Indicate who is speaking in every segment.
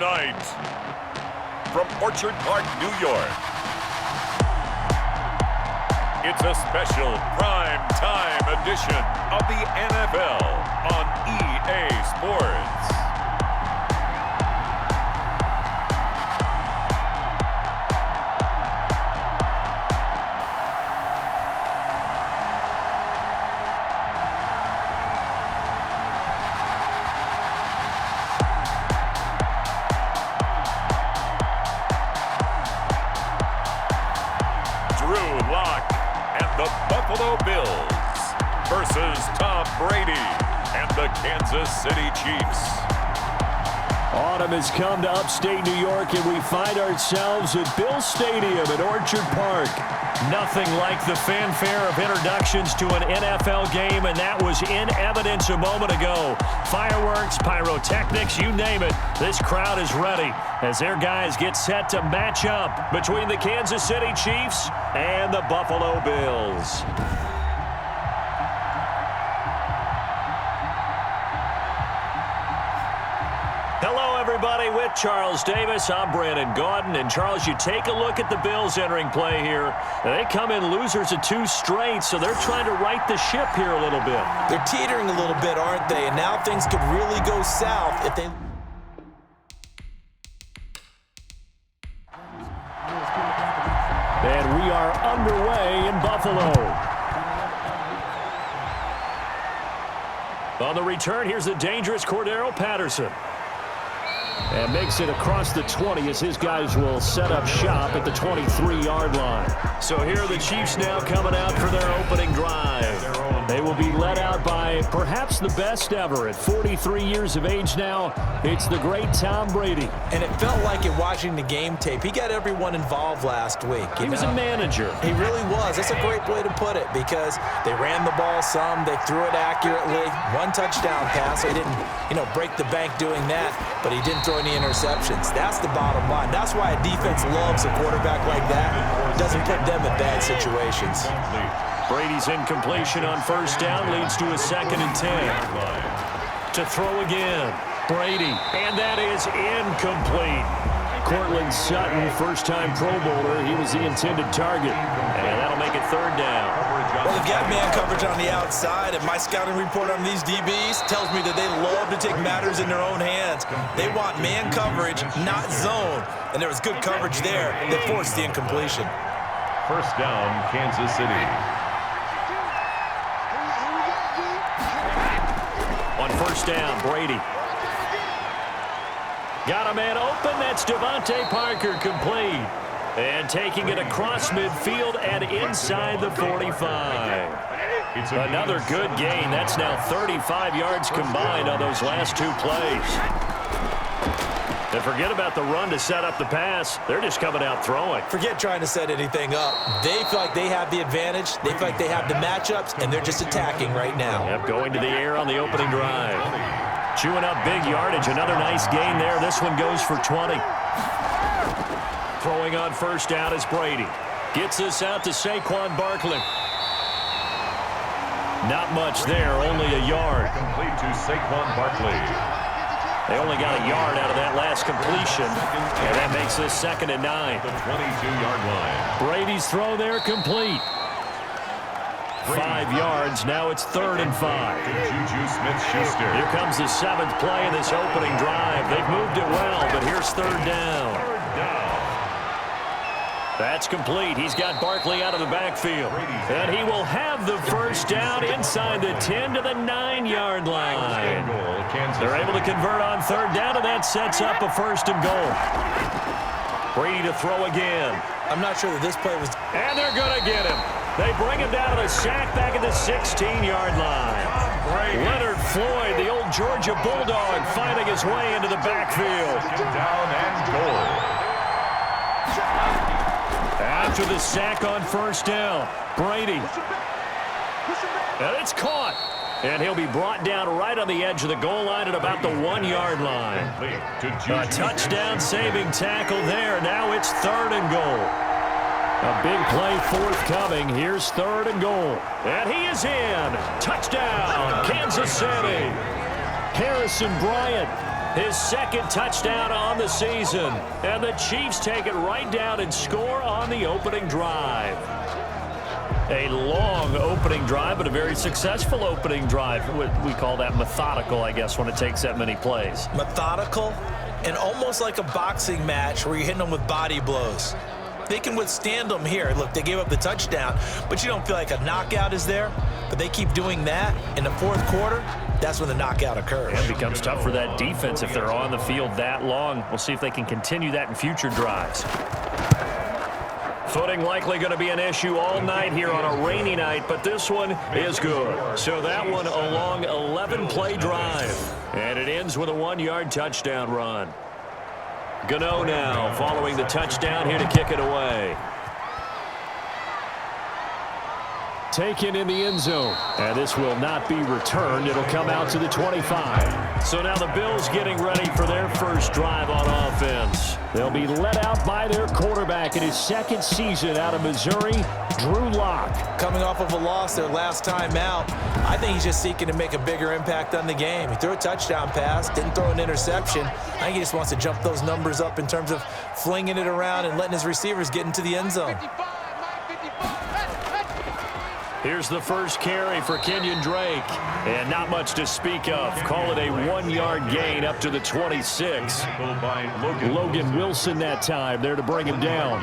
Speaker 1: tonight, from Orchard Park, New York, it's a special prime time edition of the NFL on EA Sports. The Buffalo Bills versus Tom Brady and the Kansas City Chiefs.
Speaker 2: Autumn has come to upstate New York, and we find ourselves at Bill Stadium at Orchard Park. Nothing like the fanfare of introductions to an NFL game, and that was in evidence a moment ago. Fireworks, pyrotechnics, you name it. This crowd is ready as their guys get set to match up between the Kansas City Chiefs and the Buffalo Bills. Hello, everybody. With Charles Davis, I'm Brandon Gaudin. And, Charles, you take a look at the Bills entering play here. They come in losers of 2 straight, so they're trying to right the ship here a little bit.
Speaker 3: They're teetering a little bit, aren't they? And now things could really go south if they...
Speaker 2: And we are underway in Buffalo. On the return, here's the dangerous Cordero Patterson. And makes it across the 20 as his guys will set up shop at the 23-yard line. So here are the Chiefs now coming out for their opening drive. They will be led out by perhaps the best ever. At 43 years of age now, it's the great Tom Brady.
Speaker 3: And it felt like it watching the game tape. He got everyone involved last week.
Speaker 2: He was a manager.
Speaker 3: He really was. That's a great way to put it because they ran the ball some. They threw it accurately. 1 touchdown pass. He didn't, break the bank doing that, but he didn't throw any interceptions. That's the bottom line. That's why a defense loves a quarterback like that. It doesn't put them in bad situations.
Speaker 2: Brady's incompletion on first down leads to a 2nd and 10. To throw again. Brady. And that is incomplete. Cortland Sutton, first-time Pro Bowler. He was the intended target. And that'll make it 3rd down.
Speaker 3: Well, they've got man coverage on the outside, and my scouting report on these DBs tells me that they love to take matters in their own hands. They want man coverage, not zone. And there was good coverage there that forced the incompletion.
Speaker 1: First down, Kansas City.
Speaker 2: On first down, Brady. Got a man open. That's Devontae Parker, complete. And taking it across midfield and inside the 45. Another good gain. That's now 35 yards combined on those last 2 plays. And forget about the run to set up the pass. They're just coming out throwing.
Speaker 3: Forget trying to set anything up. They feel like they have the advantage. They feel like they have the matchups, and they're just attacking right now.
Speaker 2: Yep, going to the air on the opening drive. Chewing up big yardage. Another nice gain there. This one goes for 20. Throwing on first down is Brady. Gets this out to Saquon Barkley. Not much there, only a yard.
Speaker 1: Complete to Saquon Barkley.
Speaker 2: They only got a yard out of that last completion, and that makes this 2nd and 9.
Speaker 1: The 22-yard line.
Speaker 2: Brady's throw there complete. 5 yards, now it's 3rd and 5.
Speaker 1: Juju Smith-Schuster.
Speaker 2: Here comes the 7th play in this opening drive. They've moved it well, but here's 3rd down. That's complete. He's got Barkley out of the backfield. And he will have the first down inside the 10 to the 9-yard line. They're able to convert on 3rd down, and that sets up a 1st and goal. Brady to throw again.
Speaker 3: I'm not sure that this play was...
Speaker 2: And they're going to get him. They bring him down to the sack back at the 16-yard line. Leonard Floyd, the old Georgia Bulldog, finding his way into the backfield.
Speaker 1: Down and goal.
Speaker 2: After the sack on first down, Brady. And it's caught. And he'll be brought down right on the edge of the goal line at about the 1-yard line. A touchdown-saving tackle there. Now it's 3rd and goal. A big play forthcoming. Here's 3rd and goal. And he is in. Touchdown, Kansas City. Harrison Bryant His second touchdown on the season. And the Chiefs take it right down and score on the opening drive. A long opening drive, but a very successful opening drive. We call that methodical, I guess, when it takes that many plays.
Speaker 3: Methodical and almost like a boxing match where you're hitting them with body blows. They can withstand them here. Look, they gave up the touchdown, but you don't feel like a knockout is there. But they keep doing that in the fourth quarter. That's when the knockout occurs.
Speaker 2: And it becomes tough for that defense if they're on the field that long. We'll see if they can continue that in future drives. Footing likely going to be an issue all night here on a rainy night, but this one is good. So that one a long 11-play drive. And it ends with a 1-yard touchdown run. Gano now following the touchdown here to kick it away. Taken in the end zone. And this will not be returned. It'll come out to the 25. So now the Bills getting ready for their first drive on offense. They'll be led out by their quarterback in his second season out of Missouri, Drew Lock.
Speaker 3: Coming off of a loss their last time out, I think he's just seeking to make a bigger impact on the game. He threw a touchdown pass, didn't throw an interception. I think he just wants to jump those numbers up in terms of flinging it around and letting his receivers get into the end zone.
Speaker 2: Here's the first carry for Kenyon Drake. And not much to speak of. Call it a 1-yard gain up to the 26. Logan Wilson that time there to bring him down.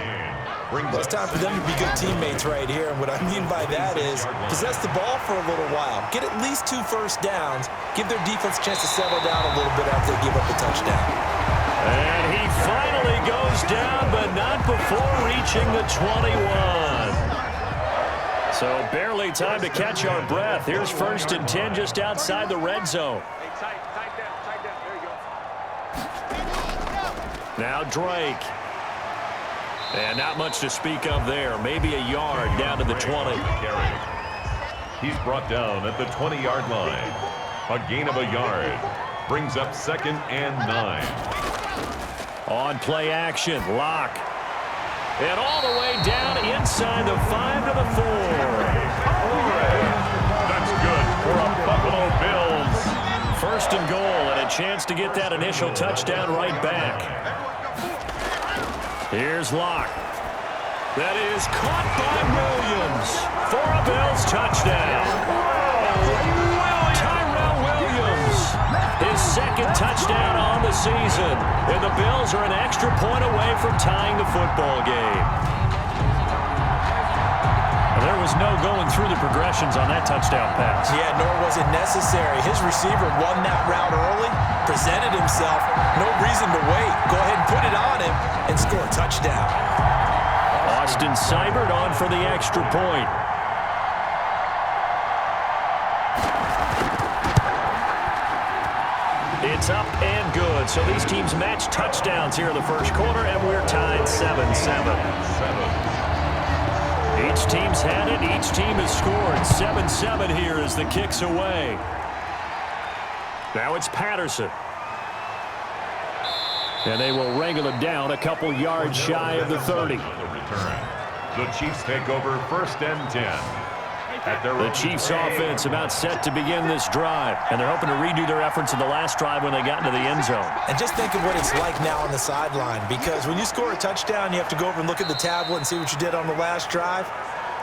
Speaker 3: Well, it's time for them to be good teammates right here. And what I mean by that is possess the ball for a little while. Get at least 2 first downs. Give their defense a chance to settle down a little bit after they give up the touchdown.
Speaker 2: And he finally goes down, but not before reaching the 21. So barely time to catch our breath. Here's 1st and 10 just outside the red zone. Now Drake. And not much to speak of there. Maybe a yard down to the 20.
Speaker 1: He's brought down at the 20-yard line. A gain of a yard. Brings up 2nd and 9.
Speaker 2: On play action, Lock. And all the way down inside the 5 to the 4.
Speaker 1: That's good for a Buffalo Bills.
Speaker 2: 1st and goal and a chance to get that initial touchdown right back. Here's Lock. That is caught by Williams for a Bills touchdown. Tyrell Williams, his 2nd touchdown on the season. And the Bills are an extra point away from tying the football game. There was no going through the progressions on that touchdown pass.
Speaker 3: Yeah, nor was it necessary. His receiver won that route early, presented himself. No reason to wait. Go ahead and put it on him and score a touchdown.
Speaker 2: Austin Seibert on for the extra point. It's up and good. So these teams match touchdowns here in the first quarter, and we're tied 7-7. Each team's had it. Each team has scored. 7-7 here as the kick's away. Now it's Patterson. And they will wrangle him down a couple yards shy of the 30.
Speaker 1: The Chiefs take over 1st and 10.
Speaker 2: The Chiefs offense about set to begin this drive, and they're hoping to redo their efforts in the last drive when they got into the end zone.
Speaker 3: And just think of what it's like now on the sideline, because when you score a touchdown, you have to go over and look at the tablet and see what you did on the last drive.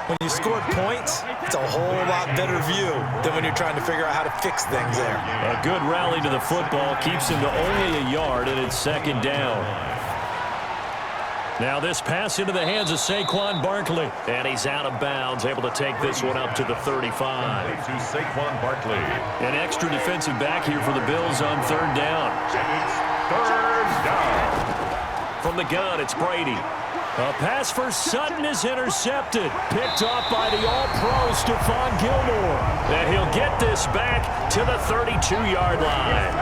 Speaker 3: When you scored points, it's a whole lot better view than when you're trying to figure out how to fix things there.
Speaker 2: A good rally to the football keeps him to only a yard, and it's 2nd down. Now this pass into the hands of Saquon Barkley. And he's out of bounds, able to take this one up to the 35.
Speaker 1: To Saquon Barkley.
Speaker 2: An extra defensive back here for the Bills on 3rd down.
Speaker 1: It's 3rd down.
Speaker 2: From the gun, it's Brady. A pass for Sutton is intercepted. Picked off by the All-Pro Stephon Gilmore. And he'll get this back to the 32-yard line.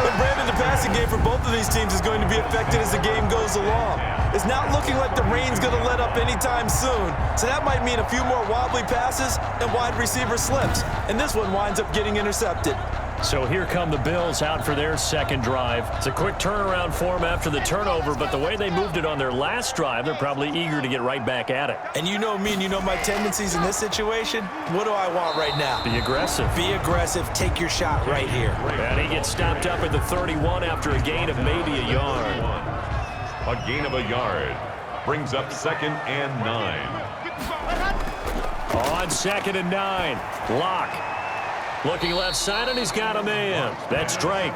Speaker 3: But Brandon, the passing game for both of these teams is going to be affected as the game goes along. It's not looking like the rain's going to let up anytime soon. So that might mean a few more wobbly passes and wide receiver slips. And this one winds up getting intercepted.
Speaker 2: So here come the Bills out for their second drive. It's a quick turnaround for them after the turnover, but the way they moved it on their last drive, they're probably eager to get right back at it.
Speaker 3: And you know me and you know my tendencies in this situation. What do I want right now?
Speaker 2: Be aggressive.
Speaker 3: Be aggressive. Take your shot right here.
Speaker 2: And he gets stopped up at the 31 after a gain of maybe a yard.
Speaker 1: A gain of a yard brings up 2nd and 9.
Speaker 2: On 2nd and 9, Locke. Looking left side, and he's got a man. That's Drake.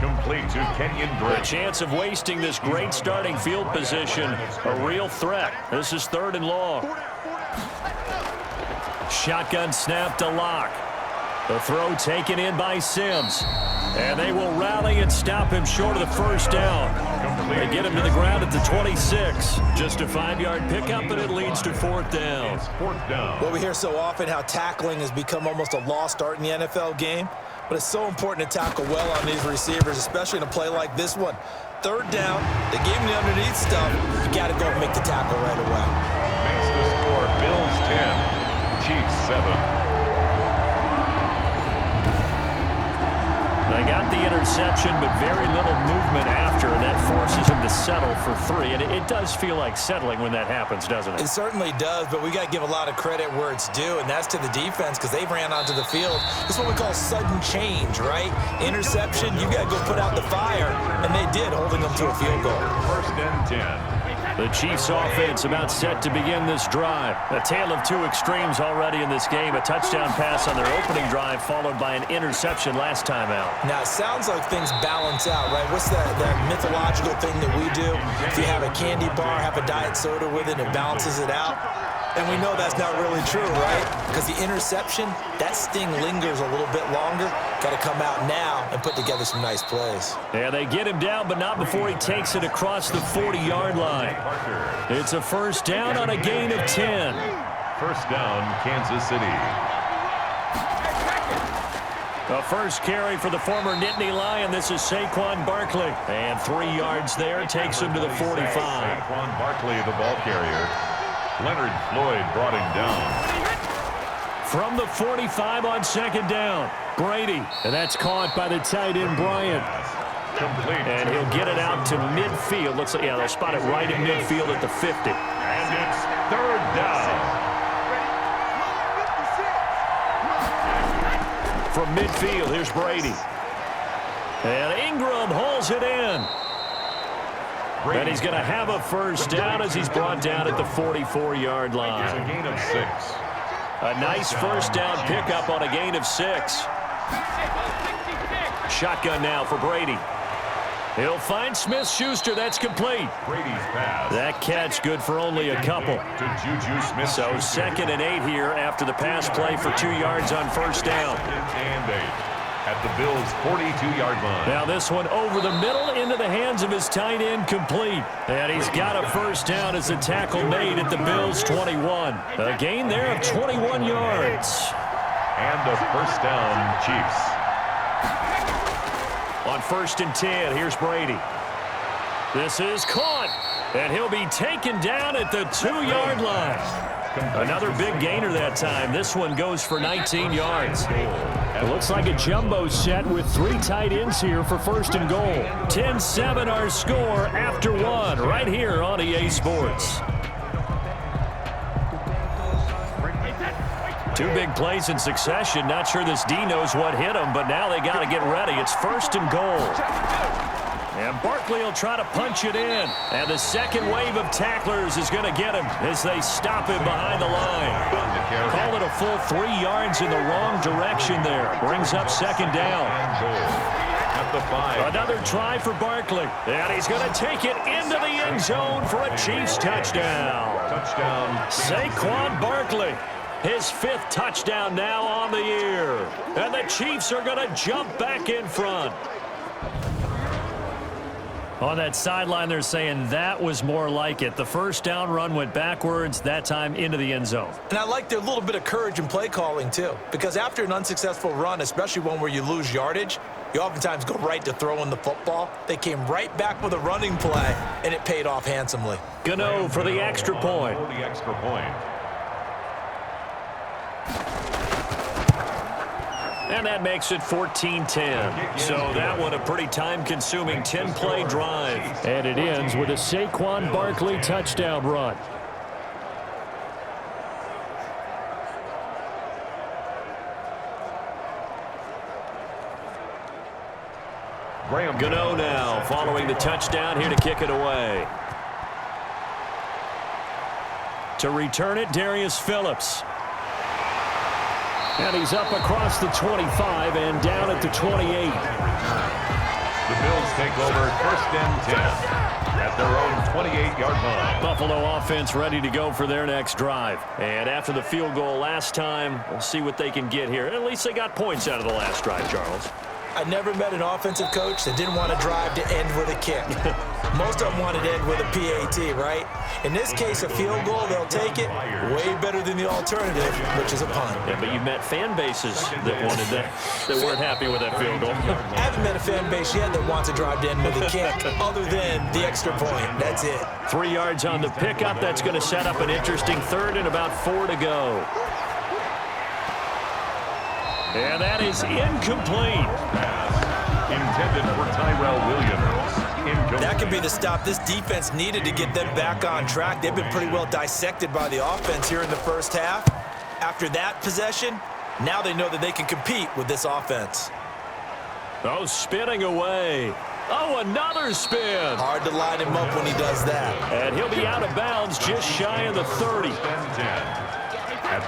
Speaker 1: Complete to Kenyon Drake.
Speaker 2: The chance of wasting this great starting field position, a real threat. This is 3rd and long. Shotgun snap to Locke. The throw taken in by Sims. And they will rally and stop him short of the first down. They get him to the ground at the 26. Just a 5-yard pickup, and it leads to 4th down.
Speaker 3: Well, we hear so often how tackling has become almost a lost art in the NFL game. But it's so important to tackle well on these receivers, especially in a play like this one. 3rd down, they gave him the underneath stuff. You got to go and make the tackle right away.
Speaker 1: Makes the score Bills 10, Chiefs 7.
Speaker 2: They got the interception, but very little movement after, and that forces him to settle for 3. And it does feel like settling when that happens, doesn't it?
Speaker 3: It certainly does, but we got to give a lot of credit where it's due, and that's to the defense because they ran onto the field. This is what we call sudden change, right? Interception, you got to go put out the fire, and they did, holding them to a field goal.
Speaker 1: 1st and 10.
Speaker 2: The Chiefs offense about set to begin this drive. A tale of two extremes already in this game. A touchdown pass on their opening drive followed by an interception last time out.
Speaker 3: Now, it sounds like things balance out, right? What's that mythological thing that we do? If you have a candy bar, have a diet soda with it, it balances it out. And we know that's not really true, right? Because the interception, that sting lingers a little bit longer. Got to come out now and put together some nice plays.
Speaker 2: Yeah, they get him down, but not before he takes it across the 40-yard line. It's a 1st down on a gain of 10.
Speaker 1: 1st down, Kansas City.
Speaker 2: The first carry for the former Nittany Lion. This is Saquon Barkley. And 3 yards there takes him to the 45.
Speaker 1: Saquon Barkley, the ball carrier. Leonard Floyd brought him down.
Speaker 2: From the 45 on 2nd down, Brady. And that's caught by the tight end, Bryant.
Speaker 1: Complete.
Speaker 2: And he'll get it out to midfield. Looks like, yeah, they'll spot it right in midfield at the 50.
Speaker 1: And it's 3rd down.
Speaker 2: From midfield, here's Brady. And Ingram hauls it in. And he's going to have a 1st down as he's brought down at the 44-yard line.
Speaker 1: It's a gain of 6.
Speaker 2: A nice 1st down pickup on a gain of 6. Shotgun now for Brady. He'll find Smith-Schuster. That's complete.
Speaker 1: Brady's pass.
Speaker 2: That catch good for only a couple.
Speaker 1: To Juju Smith-Schuster.
Speaker 2: So 2nd and 8 here after the pass play for 2 yards on 1st down.
Speaker 1: 2nd and 8 at the Bills' 42-yard line.
Speaker 2: Now this one over the middle into the hands of his tight end, complete. And he's got a 1st down as the tackle made at the Bills' 21. A gain there of 21 yards.
Speaker 1: And a 1st down, Chiefs.
Speaker 2: On 1st and 10, here's Brady. This is caught, and he'll be taken down at the 2-yard line. Another big gainer that time. This one goes for 19 yards. It looks like a jumbo set with 3 tight ends here for 1st and goal. 10-7 our score after 1 right here on EA Sports. 2 big plays in succession. Not sure this D knows what hit him, but now they got to get ready. It's 1st and goal. And Barkley will try to punch it in. And the second wave of tacklers is going to get him as they stop him behind the line. Call it a full 3 yards in the wrong direction there. Brings up 2nd down.
Speaker 1: At the 5.
Speaker 2: Another try for Barkley. And he's going to take it into the end zone for a Chiefs touchdown.
Speaker 1: Touchdown.
Speaker 2: Saquon Barkley. His 5th touchdown now on the year. And the Chiefs are going to jump back in front. On that sideline, they're saying that was more like it. The 1st down run went backwards, that time into the end zone.
Speaker 3: And I like their little bit of courage in play calling, too. Because after an unsuccessful run, especially one where you lose yardage, you oftentimes go right to throwing the football. They came right back with a running play, and it paid off handsomely.
Speaker 2: Gano for the extra point.
Speaker 1: For the extra point.
Speaker 2: And that makes it 14-10. So that one a pretty time-consuming 10-play drive. And it ends with a Saquon Barkley touchdown run. Gano now following the touchdown here to kick it away. To return it, Darius Phillips. And he's up across the 25 and down at the 28.
Speaker 1: The Bills take over 1st and 10 at their own 28-yard line.
Speaker 2: Buffalo offense ready to go for their next drive. And after the field goal last time, we'll see what they can get here. At least they got points out of the last drive, Charles.
Speaker 3: I never met an offensive coach that didn't want to drive to end with a kick. Most of them wanted to end with a PAT, right? In this case, a field goal, they'll take it. Way better than the alternative, which is a punt.
Speaker 2: Yeah, but you've met fan bases that wanted that weren't happy with that field goal.
Speaker 3: I haven't met a fan base yet that wants to drive to end with a kick, other than the extra point. That's it.
Speaker 2: 3 yards on the pickup. That's going to set up an interesting third and about 4 to go. And that is incomplete.
Speaker 1: Intended for Tyrell Williams. Incomplete.
Speaker 3: That could be the stop this defense needed to get them back on track. They've been pretty well dissected by the offense here in the first half. After that possession, now they know that they can compete with this offense.
Speaker 2: Oh, spinning away. Oh, another spin.
Speaker 3: Hard to line him up when he does that.
Speaker 2: And he'll be out of bounds just shy of the 30.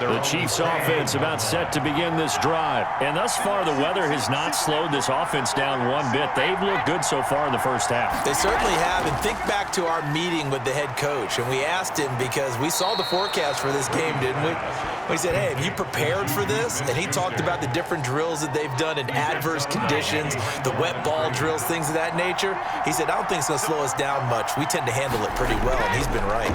Speaker 2: The Chiefs offense about set to begin this drive. And thus far, the weather has not slowed this offense down one bit. They've looked good so far in the first half.
Speaker 3: They certainly have. And think back to our meeting with the head coach. And we asked him because we saw the forecast for this game, didn't we? We said, hey, have you prepared for this? And he talked about the different drills that they've done in adverse conditions, the wet ball drills, things of that nature. He said, I don't think it's going to slow us down much. We tend to handle it pretty well, and he's been right.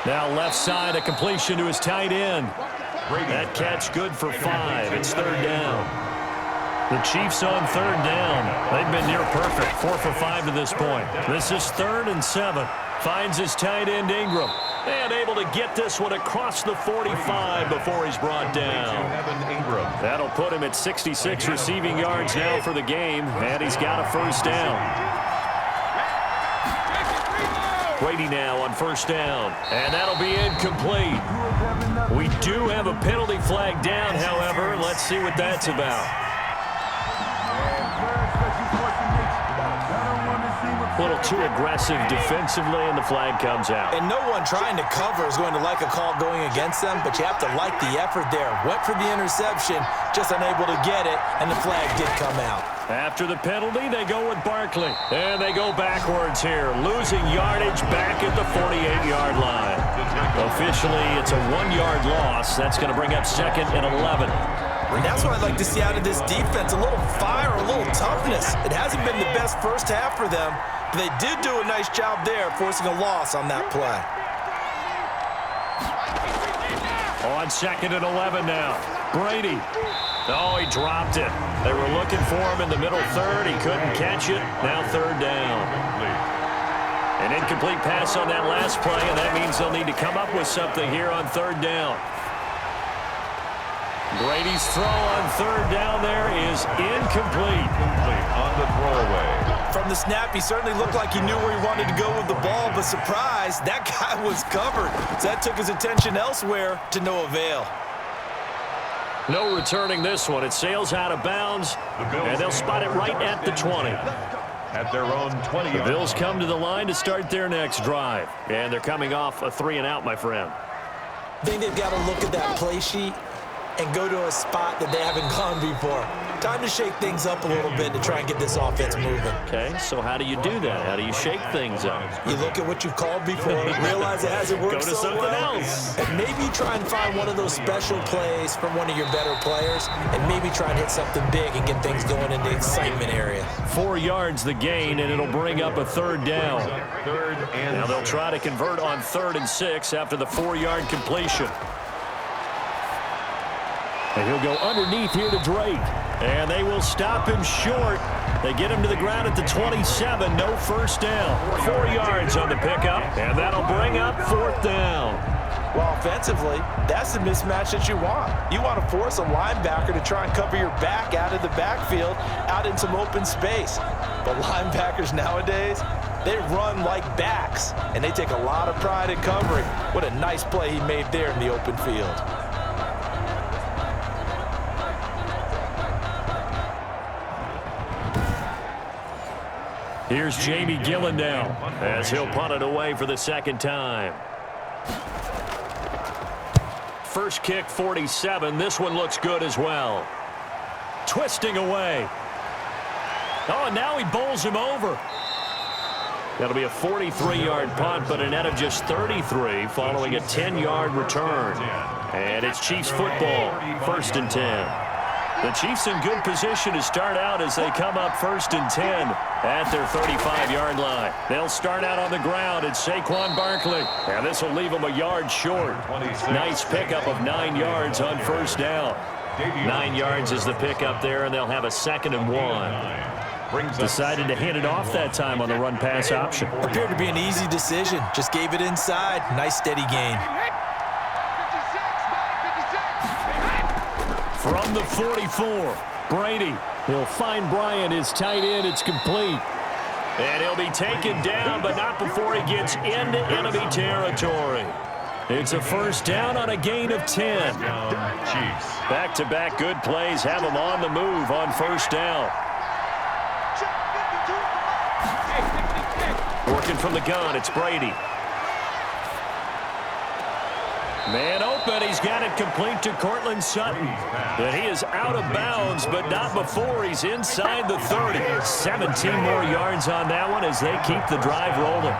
Speaker 2: Now left side, a completion to his tight end. That catch good for 5. It's 3rd down. The Chiefs on 3rd down. They've been near perfect, 4 for 5 to this point. This is 3rd and 7. Finds his tight end Ingram. And able to get this one across the 45 before he's brought down. That'll put him at 66 receiving yards now for the game. And he's got a 1st down. Brady now on 1st down, and that'll be incomplete. We do have a penalty flag down, however. Let's see what that's about. A little too aggressive defensively, and the flag comes out.
Speaker 3: And no one trying to cover is going to like a call going against them, but you have to like the effort there. Went for the interception, just unable to get it, and the flag did come out.
Speaker 2: After the penalty, they go with Barkley. And they go backwards here, losing yardage back at the 48-yard line. Officially, it's a 1-yard loss. That's going to bring up 2nd and 11.
Speaker 3: And that's what I'd like to see out of this defense, a little fire, a little toughness. It hasn't been the best first half for them, but they did do a nice job there, forcing a loss on that play.
Speaker 2: On 2nd and 11 now. Brady. Oh, he dropped it. They were looking for him in the middle 3rd. He couldn't catch it. Now 3rd down. An incomplete pass on that last play, and that means they'll need to come up with something here on 3rd down. Brady's throw on 3rd down there is incomplete.
Speaker 1: On the throwaway.
Speaker 3: From the snap, he certainly looked like he knew where he wanted to go with the ball, but surprise, that guy was covered. So that took his attention elsewhere to no avail.
Speaker 2: No returning this one. It sails out of bounds, and they'll spot it right at the 20.
Speaker 1: At their own 20.
Speaker 2: The Bills come to the line to start their next drive, and they're coming off a 3-and-out, my friend.
Speaker 3: I think they've got to look at that play sheet and go to a spot that they haven't gone before. Time to shake things up a little bit to try and get this offense moving.
Speaker 2: Okay, so how do you do that? How do you shake things up?
Speaker 3: You look at what you've called before, realize it hasn't worked
Speaker 2: so
Speaker 3: so
Speaker 2: something
Speaker 3: well,
Speaker 2: else.
Speaker 3: and maybe try and find one of those special plays from one of your better players, and maybe try and hit something big and get things going in the excitement area.
Speaker 2: 4 yards the gain, and it'll bring up a 3rd down. Now they'll try to convert on 3rd and 6 after the 4-yard completion. And he'll go underneath here to Drake. And they will stop him short. They get him to the ground at the 27. No 1st down. 4 yards on the pickup. And that'll bring up 4th down.
Speaker 3: Well, offensively, that's the mismatch that you want. You want to force a linebacker to try and cover your back out of the backfield, out in some open space. But linebackers nowadays, they run like backs, and they take a lot of pride in covering. What a nice play he made there in the open field.
Speaker 2: Here's Jamie Gillendow as he'll punt it away for the second time. First kick, 47. This one looks good as well. Twisting away. Oh, and now he bowls him over. That'll be a 43-yard punt, but a net of just 33 following a 10-yard return. And it's Chiefs football, 1st and 10. The Chiefs in good position to start out as they come up 1st and 10 at their 35-yard line. They'll start out on the ground. It's Saquon Barkley, and this will leave them a yard short. Nice pickup of 9 yards on 1st down. 9 yards is the pickup there, and they'll have a 2nd and 1. Decided to hand it off that time on the run-pass option.
Speaker 3: Appeared to be an easy decision. Just gave it inside. Nice, steady gain.
Speaker 2: From the 44, Brady. He'll find Bryant, his tight end. It's complete. And he'll be taken down, but not before he gets into enemy territory. It's a 1st down on a gain of 10. Back-to-back good plays have him on the move on 1st down. Working from the gun, it's Brady. Man open, he's got it complete to Cortland Sutton. And he is out of bounds, but not before he's inside the 30. 17 more yards on that one as they keep the drive rolling.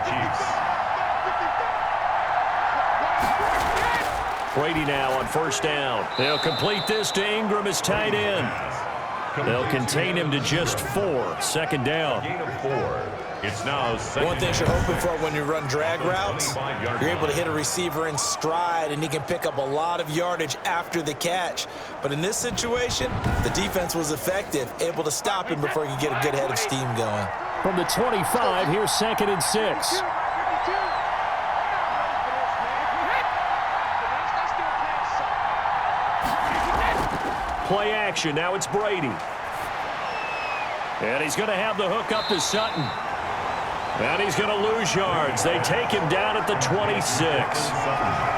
Speaker 2: Brady now on 1st down. They'll complete this to Ingram as tight end. They'll contain him to just 4. 2nd down.
Speaker 1: Gain of 4. It's now
Speaker 3: one thing you're hoping for when you run drag routes, you're able to hit a receiver in stride, and he can pick up a lot of yardage after the catch. But in this situation, the defense was effective, able to stop him before he could get a good head of steam going.
Speaker 2: From the 25, here's 2nd and 6. Play action. Now it's Brady. And he's going to have the hook up to Sutton. And he's going to lose yards. They take him down at the 26.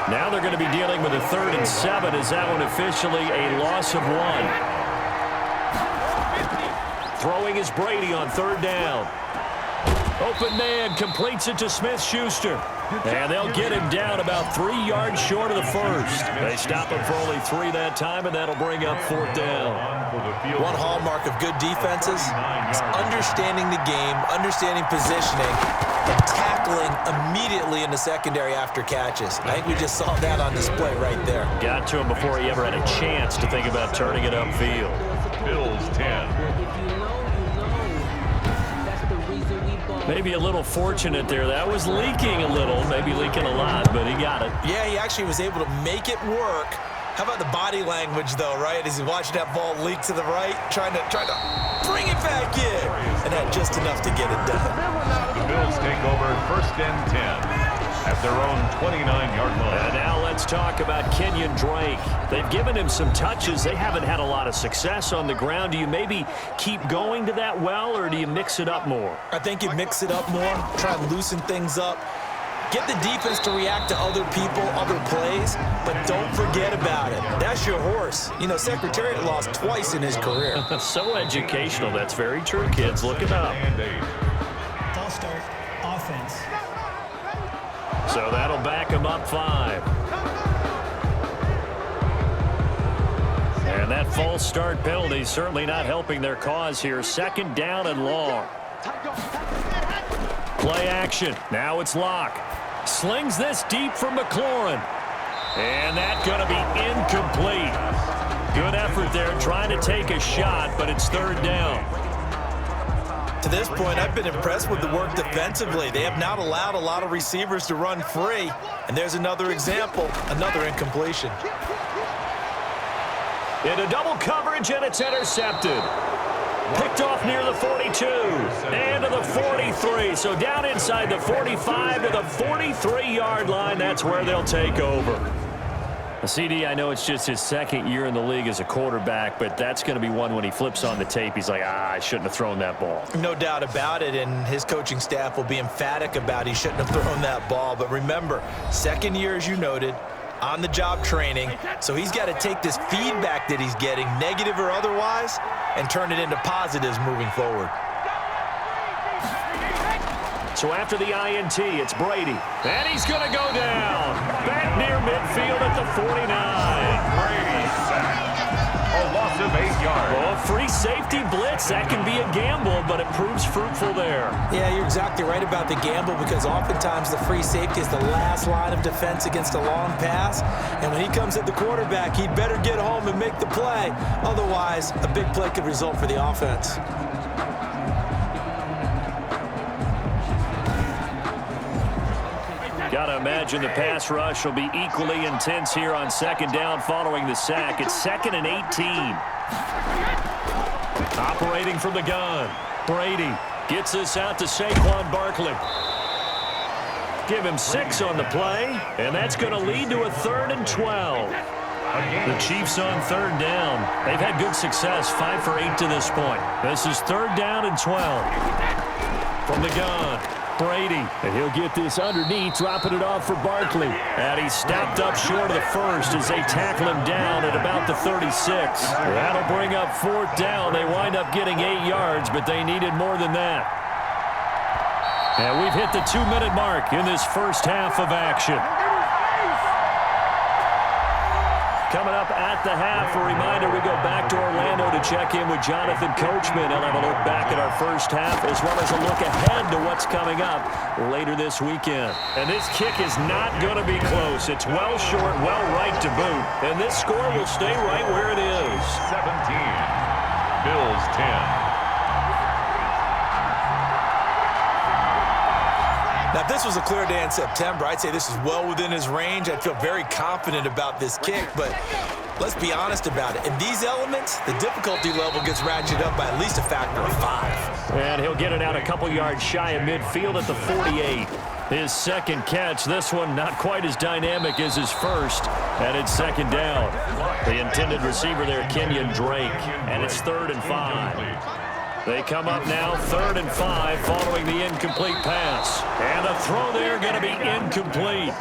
Speaker 2: Now they're going to be dealing with a 3rd and 7 as that one officially a loss of 1. Throwing is Brady on 3rd down. Open man completes it to Smith-Schuster. And they'll get him down about 3 yards short of the 1st. They stop him for only 3 that time, and that'll bring up 4th down.
Speaker 3: One hallmark of good defenses is understanding the game, understanding positioning, and tackling immediately in the secondary after catches. I think we just saw that on display right there.
Speaker 2: Got to him before he ever had a chance to think about turning it upfield.
Speaker 1: Bills 10.
Speaker 2: Maybe a little fortunate there. That was leaking a little, maybe leaking a lot, but he got it.
Speaker 3: Yeah, he actually was able to make it work. How about the body language, though, right? As he's watching that ball leak to the right, trying to bring it back in, and had just enough to get it done.
Speaker 1: The Bills take over 1st and 10 at their own 29-yard line.
Speaker 2: And now let's talk about Kenyon Drake. They've given him some touches. They haven't had a lot of success on the ground. Do you maybe keep going to that well, or do you mix it up more?
Speaker 3: I think you mix it up more, try and loosen things up. Get the defense to react to other people, other plays, but don't forget about it. That's your horse. You know, Secretariat lost twice in his career.
Speaker 2: So educational. That's very true, kids. Look it up.
Speaker 4: False start, offense.
Speaker 2: So that'll back him up 5. And that false start penalty certainly not helping their cause here. 2nd down and long. Play action. Now it's Locke. Slings this deep from McLaurin. And that's going to be incomplete. Good effort there trying to take a shot, but it's 3rd down.
Speaker 3: To this point, I've been impressed with the work defensively. They have not allowed a lot of receivers to run free. And there's another example, another incompletion.
Speaker 2: Into double coverage, and it's intercepted. Picked off near the 42 and to the 43. So down inside the 45 to the 43-yard line. That's where they'll take over. CD, I know it's just his second year in the league as a quarterback, but that's going to be one when he flips on the tape. He's like, I shouldn't have thrown that ball.
Speaker 3: No doubt about it, and his coaching staff will be emphatic about he shouldn't have thrown that ball. But remember, second year, as you noted, on-the-job training, so he's got to take this feedback that he's getting, negative or otherwise, and turn it into positives moving forward.
Speaker 2: So after the INT, it's Brady. And he's going to go down. Back near midfield at the 49.
Speaker 1: Brady sacked. A loss of 8 yards.
Speaker 2: Well, free safety blitz, that can be a gamble, but it proves fruitful there.
Speaker 3: Yeah, you're exactly right about the gamble, because oftentimes the free safety is the last line of defense against a long pass. And when he comes at the quarterback, he'd better get home and make the play. Otherwise, a big play could result for the offense.
Speaker 2: Got to imagine the pass rush will be equally intense here on second down following the sack. It's 2nd and 18. Operating from the gun. Brady gets this out to Saquon Barkley. Give him 6 on the play, and that's going to lead to a 3rd and 12. The Chiefs on 3rd down. They've had good success, 5 for 8 to this point. This is 3rd down and 12. From the gun. Brady, and he'll get this underneath, dropping it off for Barkley. And he's stopped up short of the first as they tackle him down at about the 36. That'll bring up 4th down. They wind up getting 8 yards, but they needed more than that. And we've hit the 2-minute mark in this first half of action. Coming up at the half, a reminder, we go back to Orlando to check in with Jonathan Coachman. He'll have a look back at our first half, as well as a look ahead to what's coming up later this weekend. And this kick is not going to be close. It's well short, well right to boot. And this score will stay right where it is.
Speaker 1: 17. Bills 10.
Speaker 3: Now, if this was a clear day in September, I'd say this is well within his range. I'd feel very confident about this kick, but let's be honest about it. In these elements, the difficulty level gets ratcheted up by at least a factor of 5.
Speaker 2: And he'll get it out a couple yards shy of midfield at the 48. His second catch, this one not quite as dynamic as his first, and it's 2nd down. The intended receiver there, Kenyon Drake, and it's 3rd and 5. They come up now 3rd and 5 following the incomplete pass. And the throw there going to be incomplete.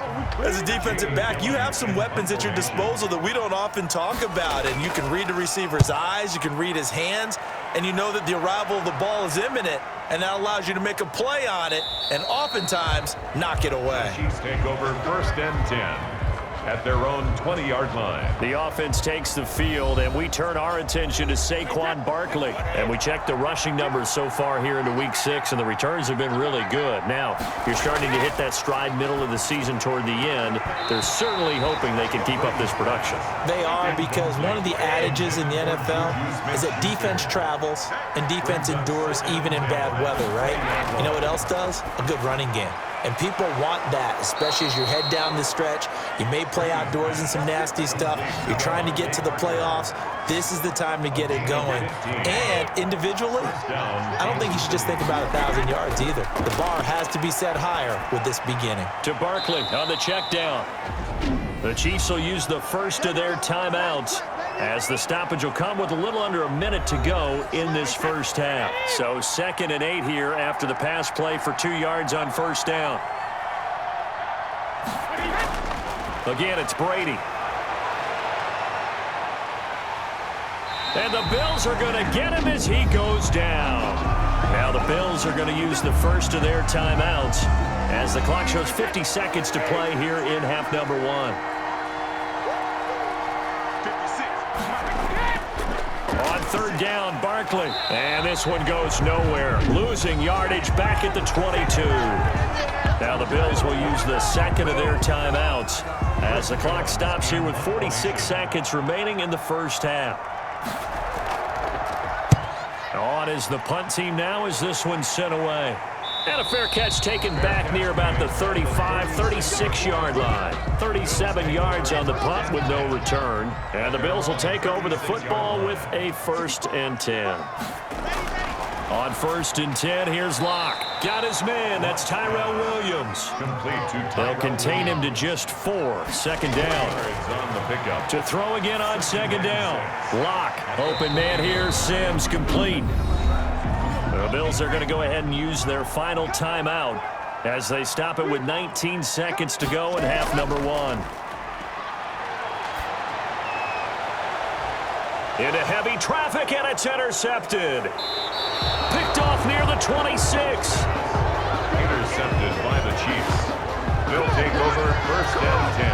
Speaker 3: As a defensive back, you have some weapons at your disposal that we don't often talk about. And you can read the receiver's eyes, you can read his hands, and you know that the arrival of the ball is imminent. And that allows you to make a play on it and oftentimes knock it away.
Speaker 1: Chiefs take over 1st and 10. At their own 20-yard line.
Speaker 2: The offense takes the field, and we turn our attention to Saquon Barkley. And we check the rushing numbers so far here into Week 6, and the returns have been really good. Now, you're starting to hit that stride middle of the season toward the end. They're certainly hoping they can keep up this production.
Speaker 3: They are, because one of the adages in the NFL is that defense travels and defense endures even in bad weather, right? You know what else does? A good running game. And people want that, especially as you head down the stretch. You may play outdoors in some nasty stuff. You're trying to get to the playoffs. This is the time to get it going. And individually, I don't think you should just think about 1,000 yards either. The bar has to be set higher with this beginning.
Speaker 2: To Barkley on the check down. The Chiefs will use the first of their timeouts, as the stoppage will come with a little under a minute to go in this first half. So 2nd and 8 here after the pass play for 2 yards on 1st down. Again, it's Brady. And the Bills are going to get him as he goes down. Now the Bills are going to use the first of their timeouts as the clock shows 50 seconds to play here in half number 1. On 3rd down, Barkley. And this one goes nowhere. Losing yardage back at the 22. Now the Bills will use the 2nd of their timeouts as the clock stops here with 46 seconds remaining in the first half. On is the punt team now as this one's sent away. And a fair catch taken back near about the 35, 36-yard line. 37 yards on the punt with no return. And the Bills will take over the football with a 1st and 10. On 1st and 10, here's Locke. Got his man. That's Tyrell Williams.
Speaker 1: Complete to
Speaker 2: They'll
Speaker 1: Tyrell
Speaker 2: contain him to
Speaker 1: Williams.
Speaker 2: just 4. Second down.
Speaker 1: On the pickup.
Speaker 2: To throw again on second down. Locke. Open man here. Sims complete. The Bills are going to go ahead and use their final timeout as they stop it with 19 seconds to go in half number 1. Into heavy traffic, and it's intercepted. Picked off near the 26.
Speaker 1: Intercepted by the Chiefs. They'll take over 1st and 10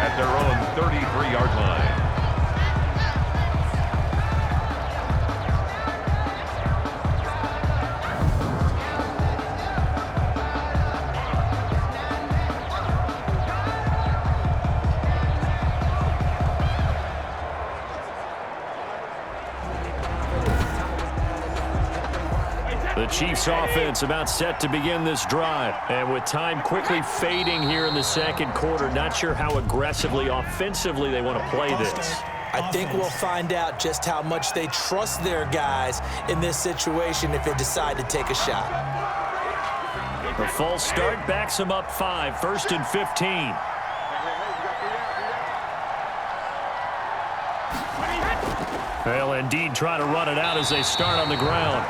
Speaker 1: at their own 33-yard line.
Speaker 2: The Chiefs offense about set to begin this drive. And with time quickly fading here in the second quarter, not sure how aggressively, offensively they want to play this.
Speaker 3: I think we'll find out just how much they trust their guys in this situation if they decide to take a shot.
Speaker 2: The false start backs them up 5, 1st and 15. They'll indeed try to run it out as they start on the ground.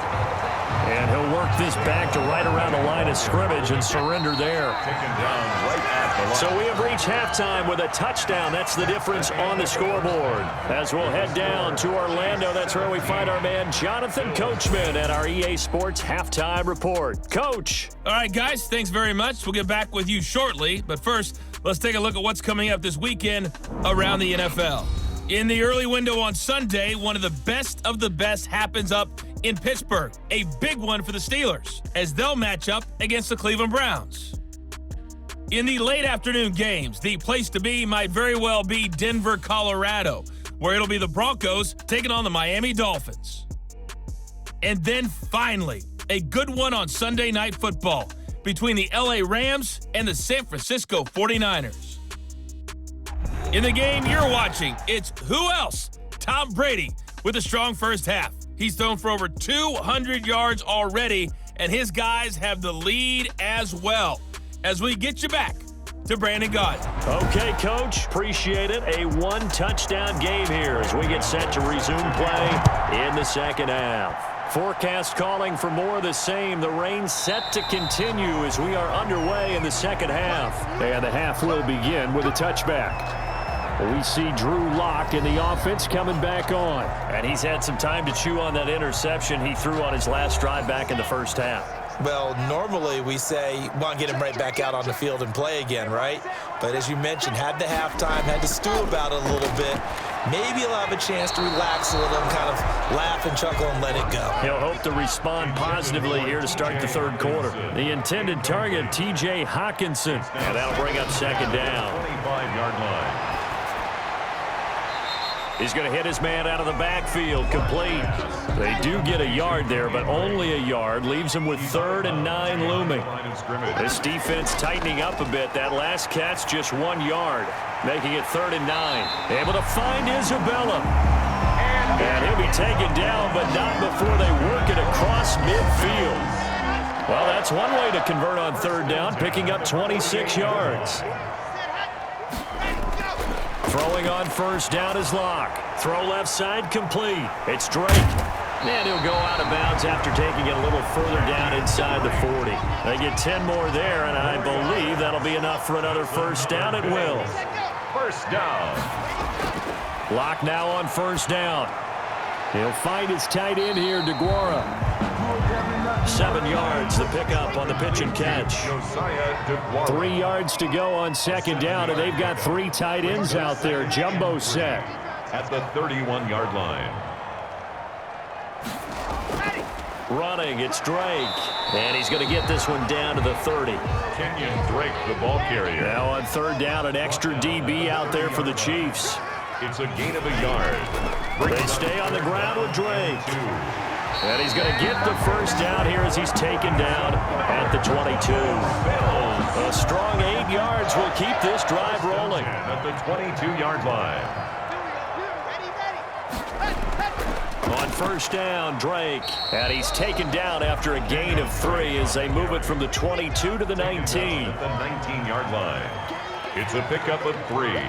Speaker 2: And he'll work this back to right around the line of scrimmage and surrender there.
Speaker 1: Taken down right at the line.
Speaker 2: So we have reached halftime with a touchdown. That's the difference on the scoreboard. As we'll head down to Orlando, that's where we find our man Jonathan Coachman at our EA Sports Halftime Report. Coach.
Speaker 5: All right, guys, thanks very much. We'll get back with you shortly. But first, let's take a look at what's coming up this weekend around the NFL. In the early window on Sunday, one of the best happens up in Pittsburgh. A big one for the Steelers, as they'll match up against the Cleveland Browns. In the late afternoon games, the place to be might very well be Denver, Colorado, where it'll be the Broncos taking on the Miami Dolphins. And then finally, a good one on Sunday Night Football between the LA Rams and the San Francisco 49ers. In the game you're watching, it's who else? Tom Brady with a strong first half. He's thrown for over 200 yards already, and his guys have the lead as well. As we get you back to Brandon Gaudin.
Speaker 2: Okay, Coach. Appreciate it. A one-touchdown game here as we get set to resume play in the second half. Forecast calling for more of the same. The rain set to continue as we are underway in the second half. And the half will begin with a touchback. We see Drew Lock in the offense coming back on. And he's had some time to chew on that interception he threw on his last drive back in the first half.
Speaker 3: Well, normally we say, want to get him right back out on the field and play again, right? But as you mentioned, had the halftime, had to stew about it a little bit. Maybe he'll have a chance to relax a little and kind of laugh and chuckle and let it go.
Speaker 2: He'll hope to respond positively here to start the third quarter. The intended target, T.J. Hawkinson. And that'll bring up second down.
Speaker 1: 25-yard line.
Speaker 2: He's going to hit his man out of the backfield, complete. They do get a yard there, but only a yard. Leaves him with 3rd and 9 looming. This defense tightening up a bit. That last catch, just 1 yard, making it 3rd and 9. Able to find Isabella. And he'll be taken down, but not before they work it across midfield. Well, that's one way to convert on 3rd down, picking up 26 yards. Throwing on 1st down is Locke. Throw left side, complete. It's Drake. And he'll go out of bounds after taking it a little further down inside the 40. They get 10 more there, and I believe that'll be enough for another 1st down. It will.
Speaker 1: 1st down.
Speaker 2: Locke now on 1st down. He'll find his tight end here, DeGuara. 7 yards, the pickup on the pitch and catch. 3 yards to go on 2nd down, and they've got 3 tight ends out there. Jumbo set.
Speaker 1: At the 31-yard line.
Speaker 2: Running, it's Drake. And he's going to get this one down to the 30.
Speaker 1: Kenyon Drake, the ball carrier.
Speaker 2: Now on 3rd down, an extra DB out there for the Chiefs.
Speaker 1: It's a gain of a yard.
Speaker 2: They stay on the ground with Drake. And he's going to get the 1st down here as he's taken down at the 22. A strong 8 yards will keep this drive rolling.
Speaker 1: At the 22-yard line.
Speaker 2: On first down, Drake. And he's taken down after a gain of 3 as they move it from the 22 to the 19.
Speaker 1: At the 19-yard line. It's a pickup of 3.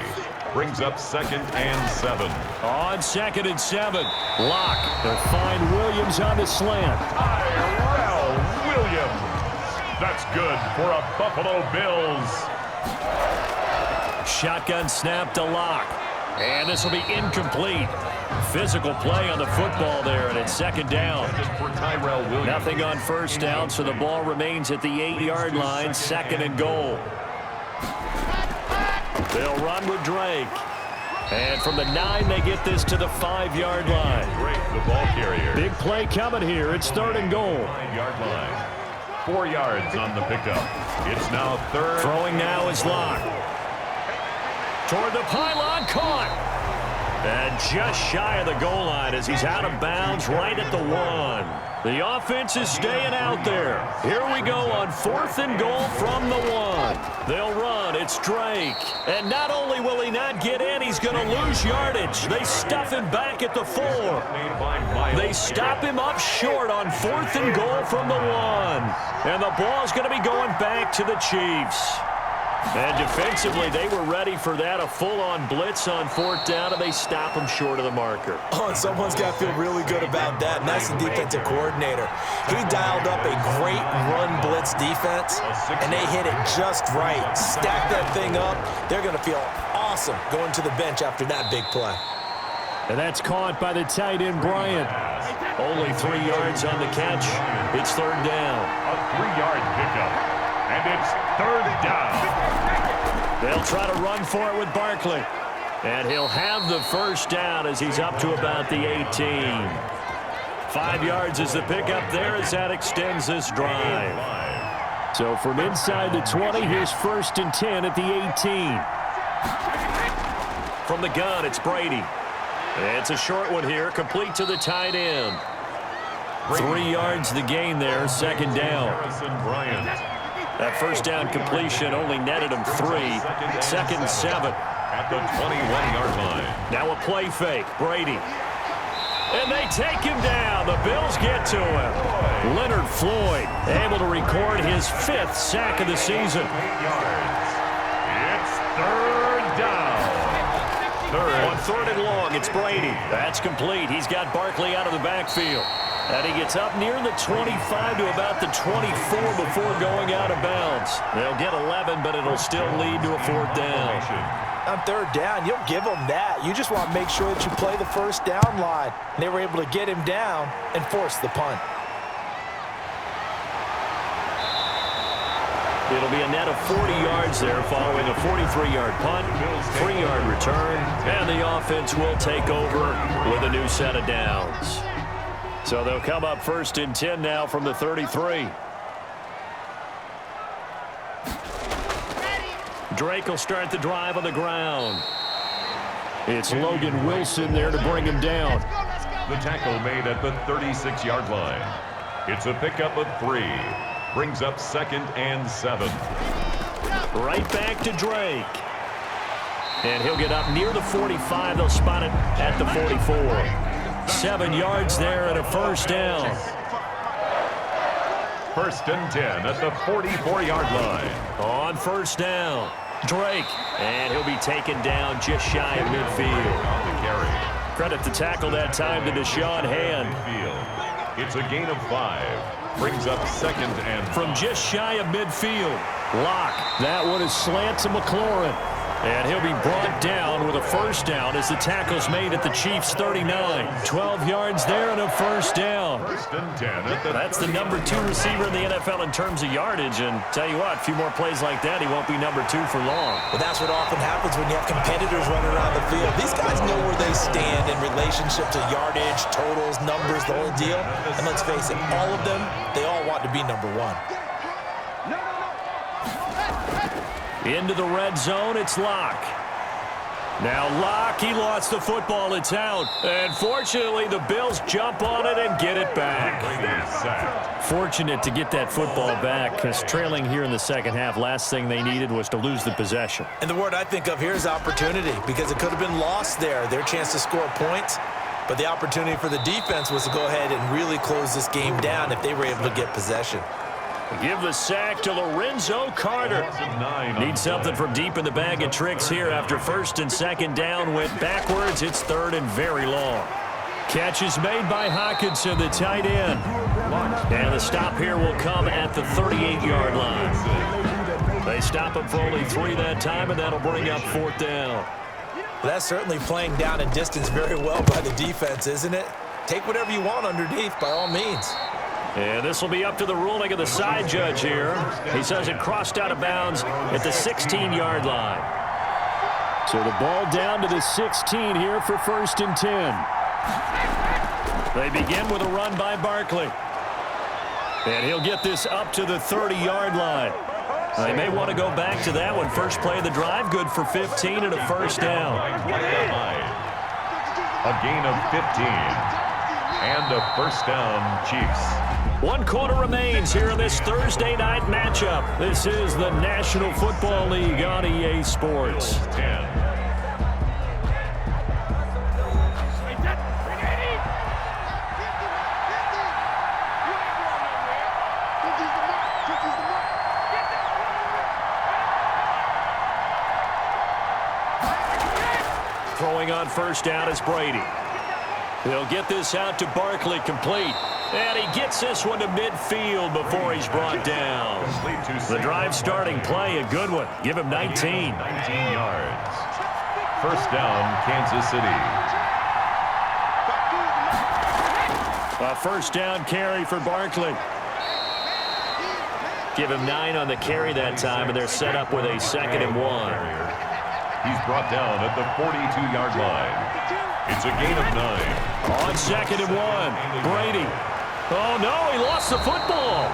Speaker 1: Brings up 2nd and 7.
Speaker 2: On 2nd and 7. Lock. They'll find Williams on the slant.
Speaker 1: Tyrell Williams. That's good for a Buffalo Bills.
Speaker 2: Shotgun snap to Lock. And this will be incomplete. Physical play on the football there, and it's 2nd down.
Speaker 1: For Tyrell Williams.
Speaker 2: Nothing on first down, so the ball remains at the 8-yard line, 2nd and goal. They'll run with Drake. And from the 9, they get this to the 5-yard line.
Speaker 1: Drake, the ball carrier.
Speaker 2: Big play coming here. It's 3rd and goal.
Speaker 1: 5-yard line. 4 yards on the pickup. It's now 3rd.
Speaker 2: Throwing now is Lock. Toward the pylon, caught. And just shy of the goal line as he's out of bounds right at the 1. The offense is staying out there. Here we go on 4th and goal from the 1. They'll run. It's Drake. And not only will he not get in, he's going to lose yardage. They stuff him back at the 4. They stop him up short on 4th and goal from the 1. And the ball's going to be going back to the Chiefs. And defensively, they were ready for that, a full-on blitz on 4th down, and they stop him short of the marker.
Speaker 3: Oh, and someone's got to feel really good about that, and that's the defensive coordinator. He dialed up a great run blitz defense, and they hit it just right. Stack that thing up. They're going to feel awesome going to the bench after that big play.
Speaker 2: And that's caught by the tight end, Bryant. Only 3 yards on the catch. It's 3rd down.
Speaker 1: A 3-yard pickup. And it's 3rd down.
Speaker 2: They'll try to run for it with Barkley. And he'll have the first down as he's up to about the 18. 5 yards is the pickup there as that extends this drive. So from inside the 20, here's 1st and 10 at the 18. From the gun, it's Brady. It's a short one here, complete to the tight end. 3 yards the gain there, 2nd down. That first down completion only netted him 3. 2nd and 7.
Speaker 1: At the 21-yard line.
Speaker 2: Now a play fake. Brady. And they take him down. The Bills get to him. Leonard Floyd able to record his 5th sack of the season.
Speaker 1: 8 yards. It's 3rd down.
Speaker 2: On 3rd and long, it's Brady. That's complete. He's got Barkley out of the backfield. And he gets up near the 25 to about the 24 before going out of bounds. They'll get 11, but it'll still lead to a 4th down.
Speaker 3: On 3rd down, you'll give them that. You just want to make sure that you play the first down line. And they were able to get him down and force the punt.
Speaker 2: It'll be a net of 40 yards there following a 43-yard punt, 3-yard return, and the offense will take over with a new set of downs. So they'll come up 1st and 10 now from the 33. Drake will start the drive on the ground. It's Logan Wilson there to bring him down.
Speaker 1: The tackle made at the 36-yard line. It's a pickup of 3. Brings up 2nd and 7.
Speaker 2: Right back to Drake. And he'll get up near the 45. They'll spot it at the 44. 7 yards there and a first down.
Speaker 1: 1st and 10 at the 44-yard line.
Speaker 2: On first down, Drake. And he'll be taken down just shy of midfield.
Speaker 1: On the carry.
Speaker 2: Credit the tackle that time to Deshaun Hand.
Speaker 1: It's a gain of 5. Brings up 2nd and
Speaker 2: from just shy of midfield. Lock. That one is slant to McLaurin. And he'll be brought down with a first down as the tackle's made at the Chiefs' 39. 12 yards there and a first down.
Speaker 1: 1st and 10
Speaker 2: That's the number 2 receiver in the NFL in terms of yardage. And tell you what, a few more plays like that, he won't be number 2 for long.
Speaker 3: Well, that's what often happens when you have competitors running around the field. These guys know where they stand in relationship to yardage, totals, numbers, the whole deal. And let's face it, all of them, they all want to be number 1.
Speaker 2: Into the red zone, it's Lock. Now Lock, he lost the football, it's out. And fortunately, the Bills jump on it and get it back. Fortunate to get that football back, because trailing here in the second half, last thing they needed was to lose the possession.
Speaker 3: And the word I think of here is opportunity, because it could have been lost there. Their chance to score points. But the opportunity for the defense was to go ahead and really close this game down if they were able to get possession.
Speaker 2: Give the sack to Lorenzo Carter. Need something from deep in the bag of tricks here after first and second down went backwards. It's third and very long. Catch is made by Hawkinson, the tight end. And the stop here will come at the 38-yard line. They stop him for only 3 that time, and that'll bring up fourth down.
Speaker 3: Well, that's certainly playing down and distance very well by the defense, isn't it? Take whatever you want underneath, by all means.
Speaker 2: And this will be up to the ruling of the side judge here. He says it crossed out of bounds at the 16-yard line. So the ball down to the 16 here for first and 10. They begin with a run by Barkley. And he'll get this up to the 30-yard line. They may want to go back to that one. First play of the drive, good for 15 and a first down.
Speaker 1: A gain of 15 and a first down, Chiefs.
Speaker 2: 1 quarter remains here in this Thursday night matchup. This is the National Football League on EA Sports.
Speaker 1: 10.
Speaker 2: Throwing on first down is Brady. He'll get this out to Barkley, complete. And he gets this one to midfield before he's brought down. The drive starting play, a good one. Give him 19.
Speaker 1: 19 yards. First down, Kansas City.
Speaker 2: A first down carry for Barkley. Give him 9 on the carry that time, and they're set up with a 2nd and 1.
Speaker 1: He's brought down at the 42-yard line. It's a gain of 9.
Speaker 2: On 2nd and 1, Brady. Oh, no, he lost the football.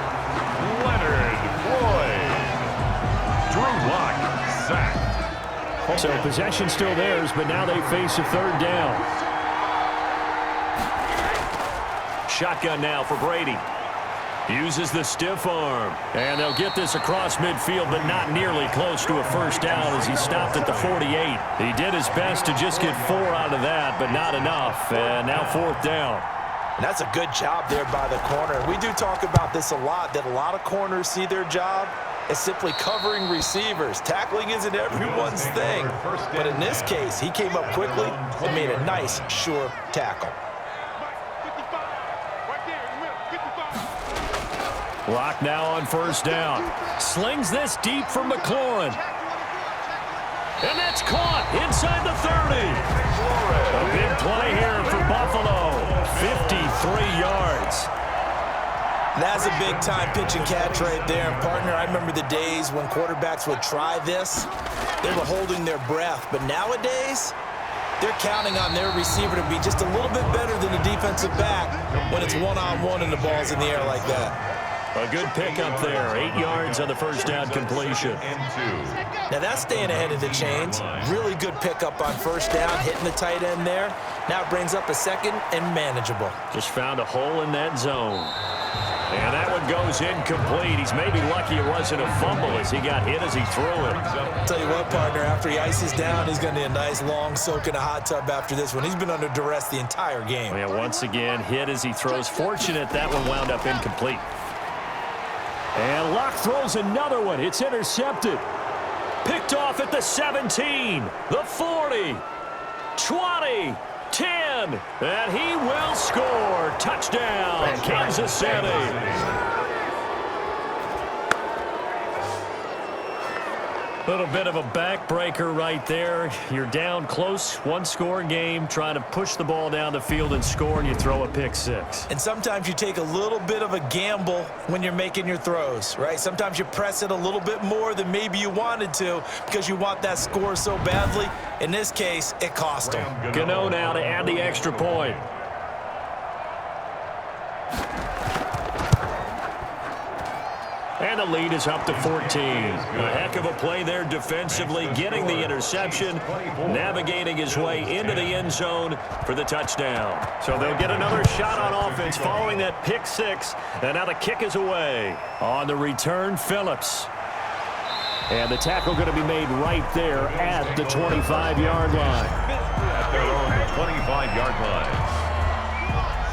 Speaker 1: Leonard Floyd. Drew Lock sacked.
Speaker 2: So possession still theirs, but now they face a third down. Shotgun now for Brady. Uses the stiff arm. And they'll get this across midfield, but not nearly close to a first down as he stopped at the 48. He did his best to just get 4 out of that, but not enough. And now fourth down.
Speaker 3: And that's a good job there by the corner. We do talk about this a lot, that a lot of corners see their job as simply covering receivers. Tackling isn't everyone's thing. But in this case, he came up quickly and made a nice, sure tackle.
Speaker 2: Lock now on first down. Slings this deep for McLaurin. And that's caught inside the 30. A big play here for Buffalo. 53 yards.
Speaker 3: That's a big-time pitch and catch right there. And, partner, I remember the days when quarterbacks would try this. They were holding their breath. But nowadays, they're counting on their receiver to be just a little bit better than the defensive back when it's one-on-one and the ball's in the air like that.
Speaker 2: A good pickup there. 8 yards on the first down completion.
Speaker 3: Now that's staying ahead of the chains. Really good pickup on first down, hitting the tight end there. Now it brings up a 2nd and manageable.
Speaker 2: Just found a hole in that zone. And that one goes incomplete. He's maybe lucky it wasn't a fumble as he got hit as he threw it.
Speaker 3: I'll tell you what, partner, after he ices down, he's going to need a nice long soak in a hot tub after this one. He's been under duress the entire game.
Speaker 2: Yeah, once again, hit as he throws. Fortunate that one wound up incomplete. And Locke throws another one. It's intercepted. Picked off at the 17, the 40, 20, 10, and he will score. Touchdown, Kansas City. Little bit of a backbreaker right there. You're down close, 1-score game, trying to push the ball down the field and score, and you throw a pick six.
Speaker 3: And sometimes you take a little bit of a gamble when you're making your throws, right? Sometimes you press it a little bit more than maybe you wanted to because you want that score so badly. In this case, it cost him.
Speaker 2: Gano now to add the extra point. And the lead is up to 14. A heck of a play there defensively, getting the interception, navigating his way into the end zone for the touchdown. So they'll get another shot on offense following that pick six, and now the kick is away. On the return, Phillips. And the tackle going to be made right there at the 25-yard line.
Speaker 1: At their own 25-yard line.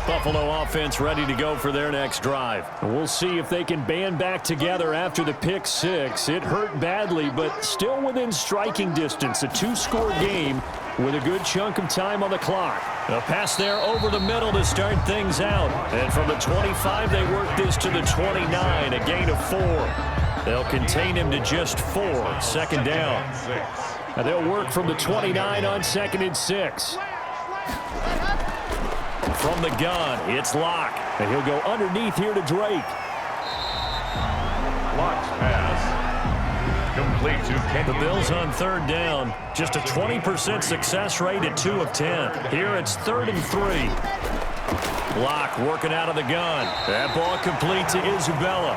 Speaker 2: Buffalo offense ready to go for their next drive. We'll see if they can band back together after the pick six. It hurt badly, but still within striking distance. A two-score game with a good chunk of time on the clock. A pass there over the middle to start things out. And from the 25, they work this to the 29, a gain of 4. They'll contain him to just 4, 2nd down. And they'll work from the 29 on 2nd and 6. From the gun, it's Locke. And he'll go underneath here to Drake.
Speaker 1: Locke's pass. Complete to Kenyon.
Speaker 2: The Bills on 3rd down. Just a 20% success rate at 2 of 10. Here it's 3rd and 3. Locke working out of the gun. That ball complete to Isabella.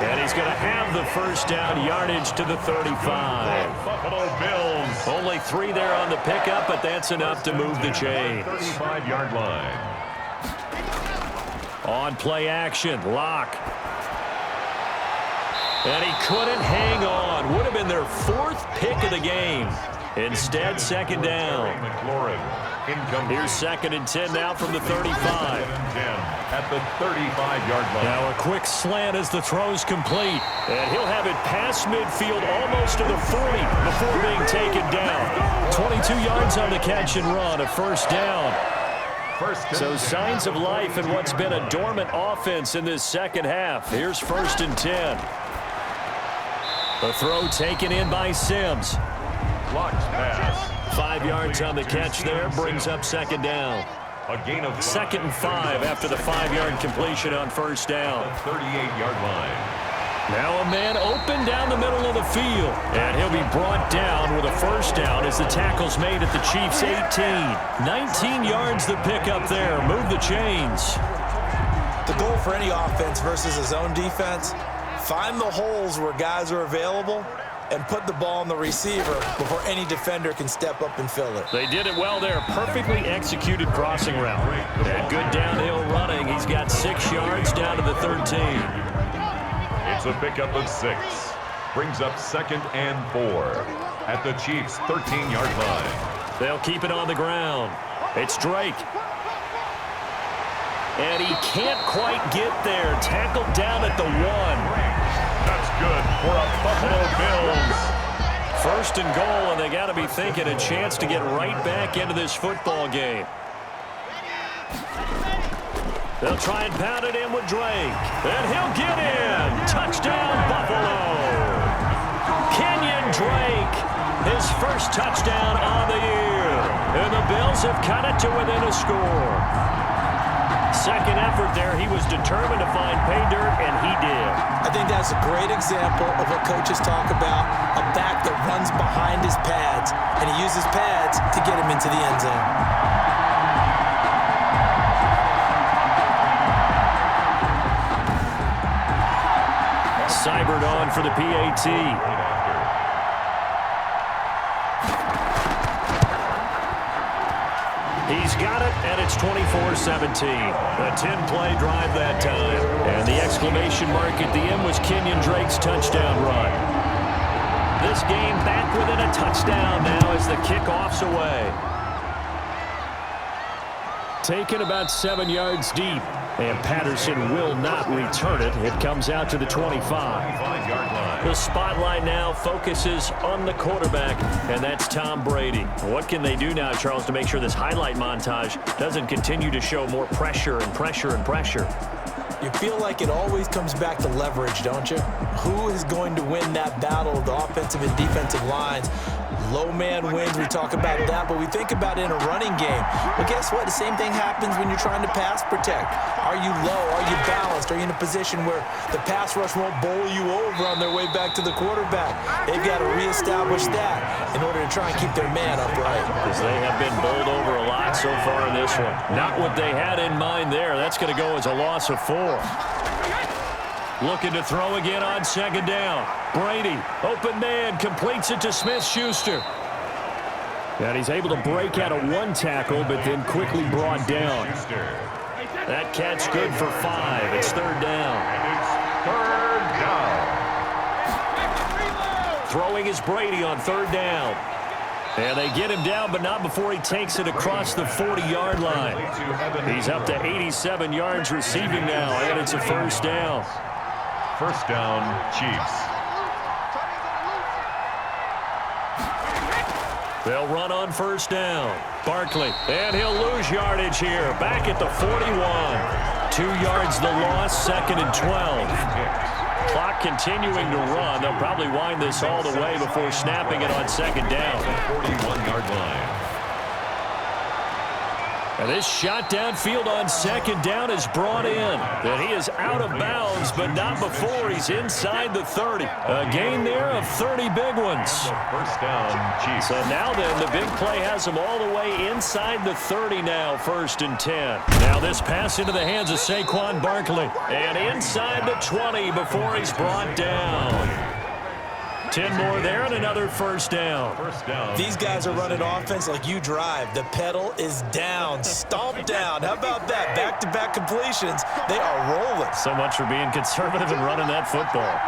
Speaker 2: And he's going to have the 1st down, yardage to the 35.
Speaker 1: Buffalo Bills.
Speaker 2: Only 3 there on the pickup, but that's enough to move the chains.
Speaker 1: 35-yard line.
Speaker 2: On play action, Locke. And he couldn't hang on. Would have been their 4th pick of the game. Instead, 2nd down. Here's 2nd and 10 now from the 35.
Speaker 1: At the 35-yard line.
Speaker 2: Now a quick slant as the throw's complete. And he'll have it past midfield almost to the 40 before being taken down. 22 yards on the catch and run, a 1st down. So signs of life in what's been a dormant offense in this second half. Here's 1st and 10. The throw taken in by Sims.
Speaker 1: Locke's pass.
Speaker 2: 5 yards on the catch there, brings up 2nd down.
Speaker 1: A gain of
Speaker 2: 2nd and 5 after the 5-yard completion on 1st down.
Speaker 1: 38-yard line.
Speaker 2: Now a man open down the middle of the field. And he'll be brought down with a 1st down as the tackle's made at the Chiefs' 18. 19 yards the pickup there. Move the chains.
Speaker 3: The goal for any offense versus a zone defense, find the holes where guys are available and put the ball on the receiver before any defender can step up and fill it.
Speaker 2: They did it well there. Perfectly executed crossing route. And good downhill running. He's got 6 yards down to the 13.
Speaker 1: It's a pickup of 6. Brings up 2nd and 4 at the Chiefs' 13-yard line.
Speaker 2: They'll keep it on the ground. It's Drake. And he can't quite get there. Tackled down at the 1.
Speaker 1: That's good for a Buffalo Bills.
Speaker 2: 1st and goal, and they got to be thinking a chance to get right back into this football game. They'll try and pound it in with Drake. And he'll get in. Touchdown, Buffalo. Kenyon Drake, his 1st touchdown on the year. And the Bills have cut it to within a score. 2nd effort there. He was determined to find pay dirt, and he did.
Speaker 3: I think that's a great example of what coaches talk about, a back that runs behind his pads, and he uses pads to get him into the end zone.
Speaker 2: Cybert on for the PAT. He's got it, and it's 24-17. A 10-play drive that time. And the exclamation mark at the end was Kenyon Drake's touchdown run. This game back within a touchdown now as the kickoff's away. Taken about 7 yards deep. And Patterson will not return it. It comes out to the 25. The spotlight now focuses on the quarterback, and that's Tom Brady. What can they do now, Charles, to make sure this highlight montage doesn't continue to show more pressure and pressure and pressure?
Speaker 3: You feel like it always comes back to leverage, don't you? Who is going to win that battle of the offensive and defensive lines? Low man wins, we talk about that, but we think about it in a running game. Well, guess what? The same thing happens when you're trying to pass protect. Are you low? Are you balanced? Are you in a position where the pass rush won't bowl you over on their way back to the quarterback? They've got to reestablish that in order to try and keep their man upright.
Speaker 2: Because they have been bowled over a lot so far in this one. Not what they had in mind there. That's going to go as a loss of 4. Looking to throw again on 2nd down. Brady, open man, completes it to Smith-Schuster. And he's able to break out of 1 tackle, but then quickly brought down. That catch good for 5. It's 3rd down.
Speaker 1: Third down.
Speaker 2: Throwing is Brady on 3rd down. And they get him down, but not before he takes it across the 40-yard line. He's up to 87 yards receiving now, and it's a first down.
Speaker 1: First down, Chiefs.
Speaker 2: They'll run on first down. Barkley, and he'll lose yardage here. Back at the 41. 2 yards the loss, 2nd and 12. Clock continuing to run. They'll probably wind this all the way before snapping it on 2nd down.
Speaker 1: 41-yard line.
Speaker 2: And this shot downfield on 2nd down is brought in. And he is out of bounds, but not before he's inside the 30. A gain there of 30 big ones.
Speaker 1: First down, Chiefs.
Speaker 2: So now then, the big play has him all the way inside the 30 now, 1st and 10. Now this pass into the hands of Saquon Barkley. And inside the 20 before he's brought down. 10 more there and another first down.
Speaker 3: These guys are running offense like you drive. The pedal is down, stomped down. How about that? Back-to-back completions. They are rolling.
Speaker 2: So much for being conservative and running that football.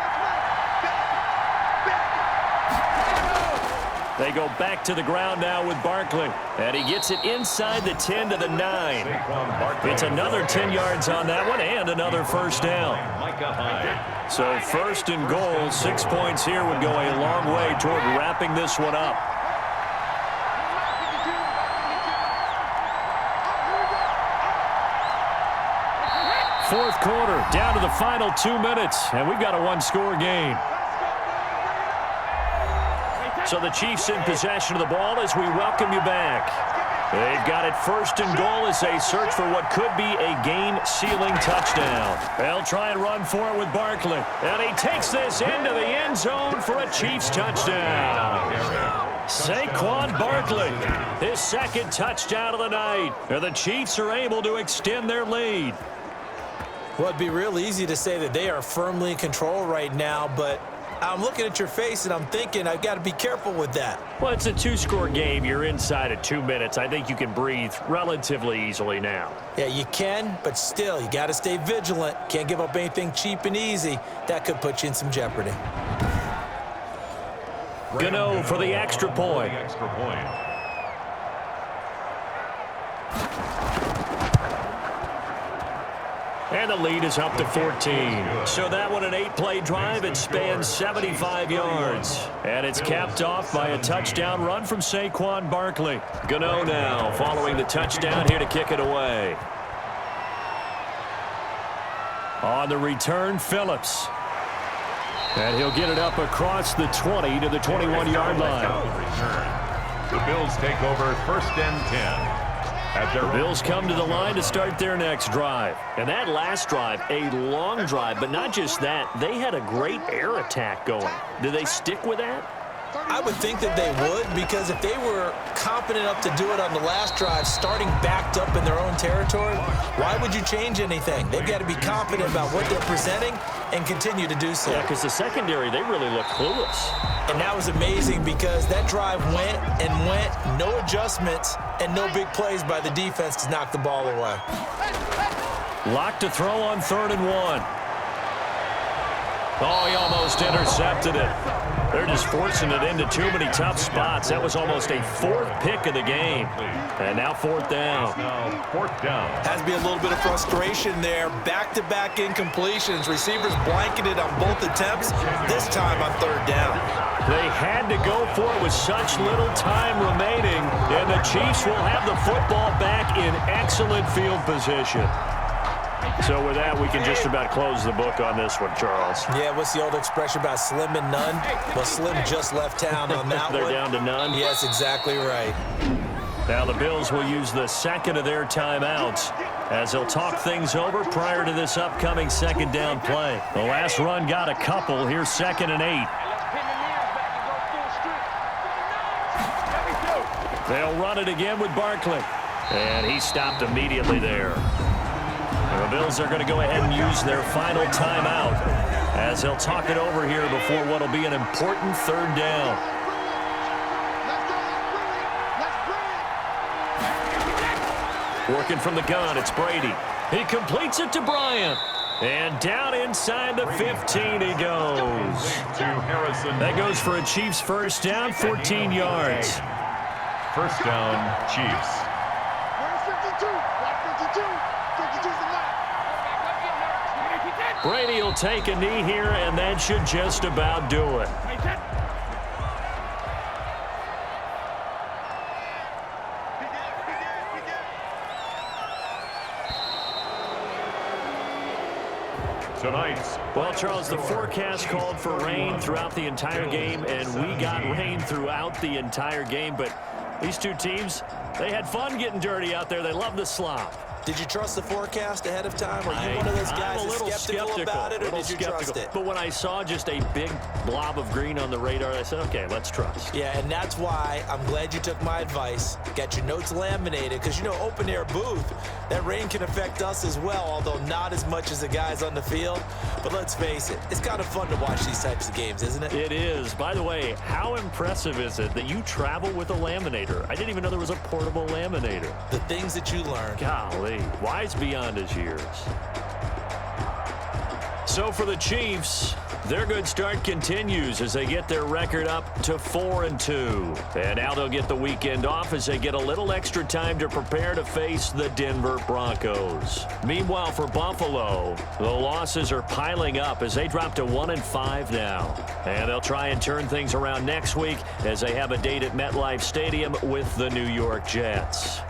Speaker 2: They go back to the ground now with Barkley. And he gets it inside the 10 to the 9. It's another 10 yards on that one and another first down. So 1st and goal, 6 points here would go a long way toward wrapping this one up. Fourth quarter, down to the final 2 minutes, and we've got a one-score game. So the Chiefs in possession of the ball as we welcome you back. They've got it 1st and goal as they search for what could be a game-sealing touchdown. They'll try and run for it with Barkley. And he takes this into the end zone for a Chiefs touchdown. Saquon Barkley, his 2nd touchdown of the night. And the Chiefs are able to extend their lead.
Speaker 3: Well, it'd be real easy to say that they are firmly in control right now, but I'm looking at your face and I'm thinking I've got to be careful with that.
Speaker 2: Well, it's a 2-score game. You're inside of 2 minutes. I think you can breathe relatively easily now.
Speaker 3: Yeah, you can, but still, you got to stay vigilant. Can't give up anything cheap and easy. That could put you in some jeopardy.
Speaker 2: Gano for the extra point. And the lead is up to 14. So that one an 8-play drive. It spans 75 yards. And it's capped off by a touchdown run from Saquon Barkley. Gano now following the touchdown here to kick it away. On the return, Phillips. And he'll get it up across the 20 to the 21-yard line.
Speaker 1: The Bills take over 1st and 10.
Speaker 2: The Bills come to the line to start their next drive. And that last drive, a long drive, but not just that. They had a great air attack going. Do they stick with that?
Speaker 3: I would think that they would, because if they were confident enough to do it on the last drive, starting backed up in their own territory, why would you change anything? They've got to be confident about what they're presenting and continue to do so.
Speaker 2: Yeah, because the secondary, they really look clueless.
Speaker 3: And that was amazing because that drive went and went, no adjustments, and no big plays by the defense to knock the ball away.
Speaker 2: Lock to throw on 3rd and 1. Oh, he almost intercepted it. They're just forcing it into too many tough spots. That was almost a 4th pick of the game. And now 4th down.
Speaker 3: Has to be a little bit of frustration there. Back-to-back incompletions. Receivers blanketed on both attempts, this time on 3rd down.
Speaker 2: They had to go for it with such little time remaining. And the Chiefs will have the football back in excellent field position. So with that, we can just about close the book on this one, Charles.
Speaker 3: Yeah, what's the old expression about slim and none? Well, Slim just left town on that
Speaker 2: They're
Speaker 3: one.
Speaker 2: down to none?
Speaker 3: Yes, exactly right.
Speaker 2: Now the Bills will use the 2nd of their timeouts as they'll talk things over prior to this upcoming 2nd down play. The last run got a couple. Here's 2nd and 8. They'll run it again with Barkley. And he stopped immediately there. The Bills are going to go ahead and use their final timeout as they'll talk it over here before what will be an important 3rd down. Working from the gun, it's Brady. He completes it to Bryant. And down inside the 15 he goes. That goes for a Chiefs 1st down, 14 yards.
Speaker 1: First down, Chiefs.
Speaker 2: Brady will take a knee here, and that should just about do it.
Speaker 1: Tonight's.
Speaker 2: Well, Charles, the forecast called for rain throughout the entire game, and we got rain throughout the entire game. But these two teams, they had fun getting dirty out there. They love the slop.
Speaker 3: Did you trust the forecast ahead of time? Were you one of those guys
Speaker 2: I'm a little
Speaker 3: skeptical about it, or did you trust it?
Speaker 2: But when I saw just a big blob of green on the radar, I said, okay, let's trust.
Speaker 3: Yeah, and that's why I'm glad you took my advice. Got your notes laminated, because, you know, open-air booth, that rain can affect us as well, although not as much as the guys on the field. But let's face it, it's kind of fun to watch these types of games, isn't it?
Speaker 2: It is. By the way, how impressive is it that you travel with a laminator? I didn't even know there was a portable laminator.
Speaker 3: The things that you learn.
Speaker 2: Golly. Wise beyond his years. So for the Chiefs, their good start continues as they get their record up to 4-2. And now they'll get the weekend off as they get a little extra time to prepare to face the Denver Broncos. Meanwhile, for Buffalo, the losses are piling up as they drop to 1-5 now. And they'll try and turn things around next week as they have a date at MetLife Stadium with the New York Jets.